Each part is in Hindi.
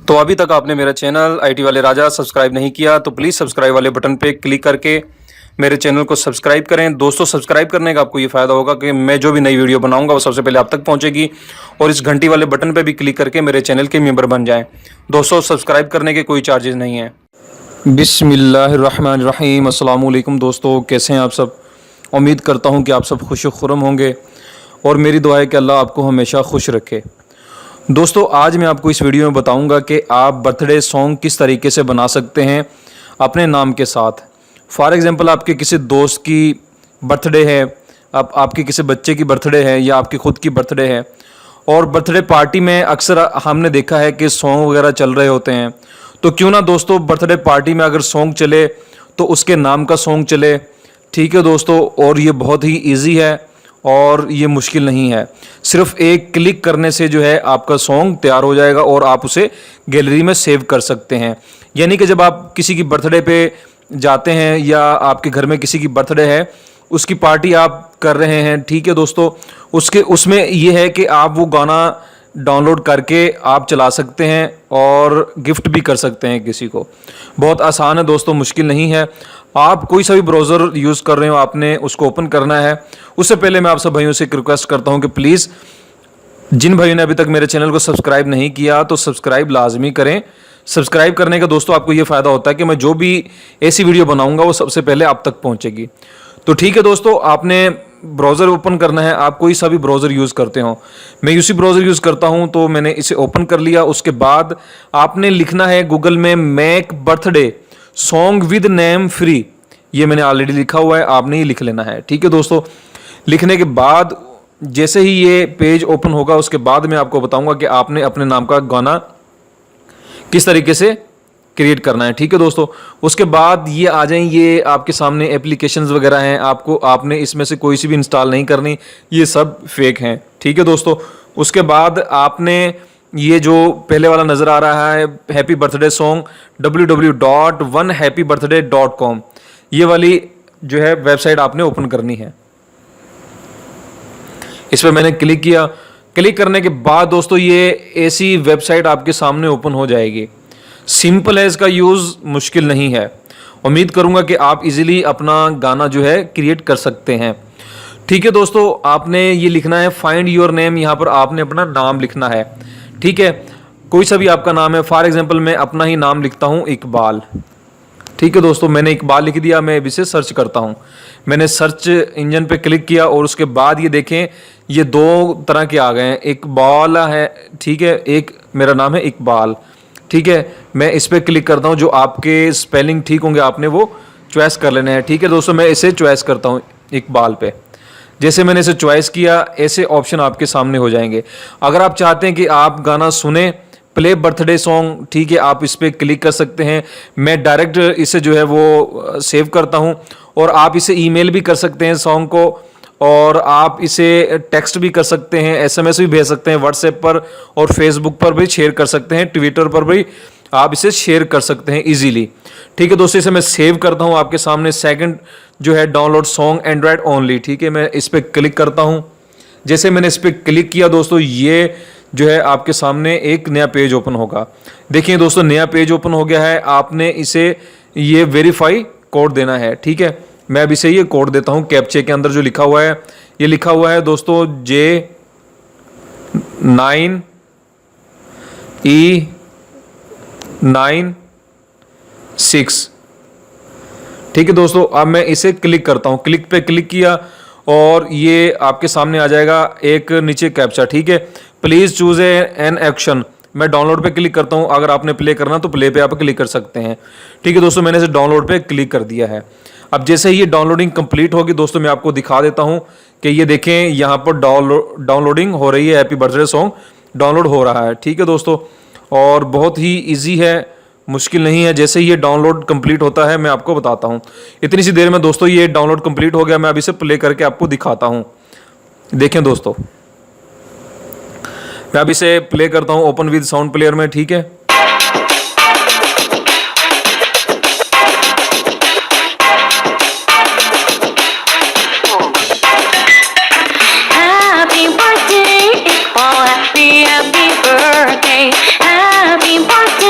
तो अभी तक आपने मेरा चैनल आईटी वाले राजा सब्सक्राइब नहीं किया तो प्लीज़ सब्सक्राइब वाले बटन पे क्लिक करके मेरे चैनल को सब्सक्राइब करें। दोस्तों, सब्सक्राइब करने का आपको ये फ़ायदा होगा कि मैं जो भी नई वीडियो बनाऊंगा वो सबसे पहले आप तक पहुंचेगी, और इस घंटी वाले बटन पे भी क्लिक करके मेरे चैनल के मेंबर बन जाएं। दोस्तों, सब्सक्राइब करने के कोई चार्जेस नहीं हैं। बिस्मिल्लाहिर्रहमानिर्रहीम। अस्सलाम वालेकुम दोस्तों, कैसे हैं आप सब? उम्मीद करता हूँ कि आप सब खुश खुरम होंगे और मेरी दुआ है कि अल्लाह आपको हमेशा खुश रखे। दोस्तों, आज मैं आपको इस वीडियो में बताऊंगा कि आप बर्थडे सॉन्ग किस तरीके से बना सकते हैं अपने नाम के साथ। फॉर एग्ज़ाम्पल, आपके किसी दोस्त की बर्थडे है, आपके किसी बच्चे की बर्थडे है या आपकी ख़ुद की बर्थडे है, और बर्थडे पार्टी में अक्सर हमने देखा है कि सॉन्ग वगैरह चल रहे होते हैं। तो क्यों ना दोस्तों, बर्थडे पार्टी में अगर सॉन्ग चले तो उसके नाम का सॉन्ग चले। ठीक है दोस्तों, और ये बहुत ही ईजी है और ये मुश्किल नहीं है। सिर्फ एक क्लिक करने से जो है आपका सॉन्ग तैयार हो जाएगा और आप उसे गैलरी में सेव कर सकते हैं। यानी कि जब आप किसी की बर्थडे पे जाते हैं या आपके घर में किसी की बर्थडे है, उसकी पार्टी आप कर रहे हैं, ठीक है दोस्तों, उसमें ये है कि आप वो गाना डाउनलोड करके आप चला सकते हैं और गिफ्ट भी कर सकते हैं किसी को। बहुत आसान है दोस्तों, मुश्किल नहीं है। आप कोई सा भी ब्राउज़र यूज़ कर रहे हो, आपने उसको ओपन करना है। उससे पहले मैं आप सब भाइयों से एक रिक्वेस्ट करता हूं कि प्लीज़ जिन भाइयों ने अभी तक मेरे चैनल को सब्सक्राइब नहीं किया तो सब्सक्राइब लाजमी करें। सब्सक्राइब करने का दोस्तों आपको ये फ़ायदा होता है कि मैं जो भी ऐसी वीडियो बनाऊंगा वो सबसे पहले आप तक पहुंचेगी। तो ठीक है दोस्तों, आपने ब्राउज़र ओपन करना है। आप कोई सा भी ब्राउज़र यूज़ करते हो, मैं यूसी ब्राउज़र यूज़ करता हूं, तो मैंने इसे ओपन कर लिया। उसके बाद आपने लिखना है गूगल में make birthday song with name free. ये मैंने ऑलरेडी लिखा हुआ है, आपने ही लिख लेना है। ठीक है दोस्तों, लिखने के बाद जैसे ही ये पेज ओपन होगा उसके बाद मैं आपको बताऊंगा कि आपने अपने नाम का गाना किस तरीके से क्रिएट करना है। ठीक है दोस्तों, उसके बाद ये आ जाएं, ये आपके सामने एप्लीकेशंस वगैरह हैं, आपने इसमें से कोई सी भी इंस्टॉल नहीं करनी, ये सब फेक हैं। ठीक है दोस्तों, उसके बाद आपने ये जो पहले वाला नज़र आ रहा है हैप्पी बर्थडे सॉन्ग www.onehappybirthday.com, ये वाली जो है वेबसाइट आपने ओपन करनी है। इस पर मैंने क्लिक किया। क्लिक करने के बाद दोस्तों ये ऐसी वेबसाइट आपके सामने ओपन हो जाएगी। सिंपल है, इसका यूज़ मुश्किल नहीं है। उम्मीद करूंगा कि आप इजीली अपना गाना जो है क्रिएट कर सकते हैं। ठीक है दोस्तों, आपने ये लिखना है फाइंड योर नेम। यहाँ पर आपने अपना नाम लिखना है। ठीक है, कोई सा भी आपका नाम है। फॉर एग्जांपल मैं अपना ही नाम लिखता हूँ, इकबाल। ठीक है दोस्तों, मैंने इकबाल लिख दिया। मैं अभी से सर्च करता हूँ। मैंने सर्च इंजन पे क्लिक किया और उसके बाद ये देखें, ये दो तरह के आ गए हैं। इकबाल है, ठीक है, एक मेरा नाम है इकबाल। ठीक है, मैं इस पर क्लिक करता हूँ। जो आपके स्पेलिंग ठीक होंगे आपने वो चॉइस कर लेने हैं। ठीक है दोस्तों, मैं इसे चॉइस करता हूँ इकबाल पे। जैसे मैंने इसे चॉइस किया, ऐसे ऑप्शन आपके सामने हो जाएंगे। अगर आप चाहते हैं कि आप गाना सुने, प्ले बर्थडे सॉन्ग, ठीक है, आप इस पर क्लिक कर सकते हैं। मैं डायरेक्ट इसे जो है वो सेव करता हूँ, और आप इसे ईमेल भी कर सकते हैं सॉन्ग को, और आप इसे टेक्स्ट भी कर सकते हैं, एसएमएस भी भेज सकते हैं व्हाट्सएप पर, और फेसबुक पर भी शेयर कर सकते हैं, ट्विटर पर भी आप इसे शेयर कर सकते हैं इजीली। ठीक है दोस्तों, इसे मैं सेव करता हूं आपके सामने। सेकंड जो है डाउनलोड सॉन्ग एंड्रॉयड ओनली। ठीक है, मैं इस पर क्लिक करता हूं। जैसे मैंने इस पर क्लिक किया दोस्तों, ये जो है आपके सामने एक नया पेज ओपन होगा। देखिए दोस्तों, नया पेज ओपन हो गया है। आपने इसे ये वेरीफाई कोड देना है। ठीक है, मैं अब इसे ये कोड देता हूं। कैप्चे के अंदर जो लिखा हुआ है, ये लिखा हुआ है दोस्तों J9E96। ठीक है दोस्तों, अब मैं इसे क्लिक करता हूं। क्लिक पे क्लिक किया और ये आपके सामने आ जाएगा एक नीचे कैप्चा। ठीक है, प्लीज चूज एन एक्शन। मैं डाउनलोड पे क्लिक करता हूं। अगर आपने प्ले करना तो प्ले पे आप क्लिक कर सकते हैं। ठीक है दोस्तों, मैंने इसे डाउनलोड पे क्लिक कर दिया है। अब जैसे ही ये डाउनलोडिंग कंप्लीट होगी दोस्तों, मैं आपको दिखा देता हूं कि ये देखें, यहाँ पर डाउनलोडिंग हो रही है। हैप्पी बर्थडे सॉन्ग डाउनलोड हो रहा है। ठीक है दोस्तों, और बहुत ही ईजी है, मुश्किल नहीं है। जैसे ही ये डाउनलोड कंप्लीट होता है मैं आपको बताता हूँ। इतनी सी देर में दोस्तों ये डाउनलोड कंप्लीट हो गया। मैं अभी इसे प्ले करके आपको दिखाता हूँ। देखें दोस्तों, मैं अभी इसे प्ले करता हूँ ओपन विद साउंड प्लेयर में। ठीक है, Happy birthday, Iqbal, happy birthday, happy birthday.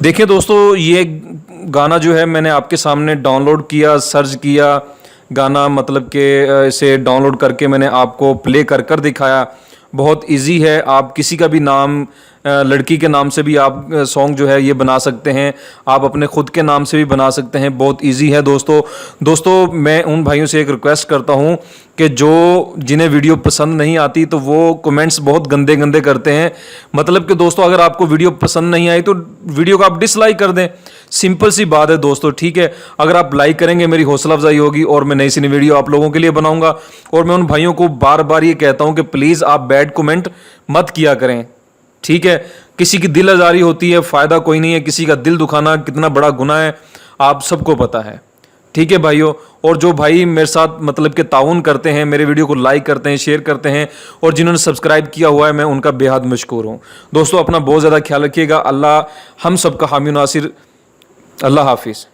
देखिए दोस्तों, ये गाना जो है मैंने आपके सामने डाउनलोड किया, सर्च किया गाना, मतलब कि इसे डाउनलोड करके मैंने आपको प्ले कर दिखाया। बहुत इजी है, आप किसी का भी नाम, लड़की के नाम से भी आप सॉन्ग जो है ये बना सकते हैं, आप अपने खुद के नाम से भी बना सकते हैं। बहुत इजी है दोस्तों मैं उन भाइयों से एक रिक्वेस्ट करता हूं कि जिन्हें वीडियो पसंद नहीं आती तो वो कमेंट्स बहुत गंदे गंदे करते हैं। मतलब कि दोस्तों, अगर आपको वीडियो पसंद नहीं आई तो वीडियो को आप डिसलाइक कर दें, सिंपल सी बात है दोस्तों, ठीक है। अगर आप लाइक करेंगे मेरी हौसला अफजाई होगी और मैं नई सी नई वीडियो आप लोगों के लिए बनाऊंगा। और मैं उन भाइयों को बार बार ये कहता हूं कि प्लीज़ आप बैड कमेंट मत किया करें, ठीक है। किसी की दिल आज़ारी होती है, फ़ायदा कोई नहीं है। किसी का दिल दुखाना कितना बड़ा गुनाह है, आप सबको पता है, ठीक है भाइयों। और जो भाई मेरे साथ मतलब कि ताउन करते हैं, मेरे वीडियो को लाइक करते हैं, शेयर करते हैं, और जिन्होंने सब्सक्राइब किया हुआ है, मैं उनका बेहद मशकूर हूँ। दोस्तों अपना बहुत ज़्यादा ख्याल रखिएगा। अल्लाह हम सबका हामी नासिर। अल्लाह हाफिज़।